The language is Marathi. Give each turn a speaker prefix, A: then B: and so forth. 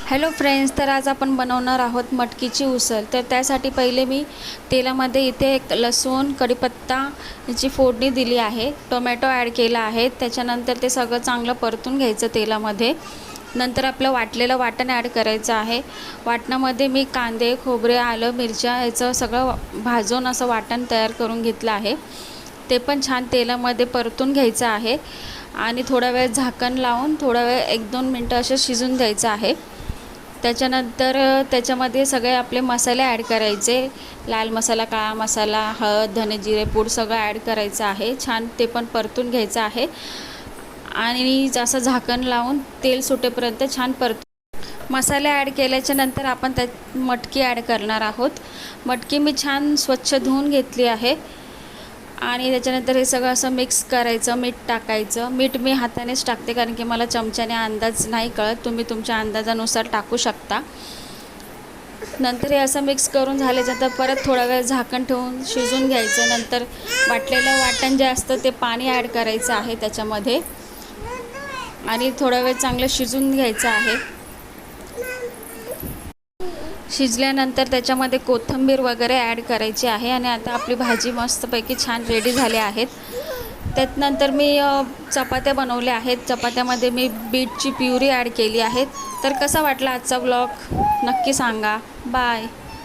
A: हॅलो फ्रेंड्स, तर आज आपण बनवणार आहोत मटकीची उसळ। तर त्यासाठी पहिले मी तेलामध्ये इथे एक लसूण, कढीपत्ता याची फोडणी दिली आहे, टोमॅटो ॲड केला आहे। त्याच्यानंतर ते सगळं चांगलं परतून घ्यायचं तेलामध्ये। नंतर आपलं वाटलेलं वाटण ॲड करायचं आहे। वाटणामध्ये मी कांदे, खोबरे, आलं, मिरच्या याचं सगळं भाजून असं वाटण तयार करून घेतलं आहे। ते पण छान तेलामध्ये परतून घ्यायचं आहे आणि थोडा वेळ झाकण लावून थोडा वेळ 1-2 मिनटं असं शिजून द्यायचं आहे। त्याच्यानंतर त्याच्यामध्ये सगळे आपले मसाले ॲड करायचे, लाल मसाला, काळा मसाला, हळद, धने, जिरे पूड सगळं ॲड करायचं आहे। छान ते पण परतून घ्यायचं आहे आणि असं झाकण लावून तेल सुटेपर्यंत छान मसाले ॲड केल्याच्या नंतर आपण त्यात मटकी ॲड करणार आहोत। मटकी मी छान स्वच्छ धुवून घेतली आहे आणि त्याच्यानंतर हे सगळं असं मिक्स करायचं, मीठ टाकायचं। मीठ मी हातानेच टाकते कारण की मला चमच्याने अंदाज नाही कळत, तुम्ही तुमच्या अंदाजानुसार टाकू शकता। नंतर हे असं मिक्स करून झाल्यानंतर परत थोडा वेळ झाकण ठेवून शिजून घ्यायचं। नंतर वाटलेलं वाटण जे असतं ते पाणी ॲड करायचं आहे त्याच्यामध्ये आणि थोडा वेळ चांगलं शिजून घ्यायचं आहे। शिजल्यानंतर त्याच्यामध्ये कोथिंबीर वगैरे ॲड करायची आहे आणि आता आपली भाजी मस्तपैकी छान रेडी झाली आहेत। त्यानंतर मी चपात्या बनवल्या आहेत। चपात्यामध्ये मी बीटची प्युरी ॲड केली आहे। तर कसा वाटला आजचा व्लॉग नक्की सांगा। बाय।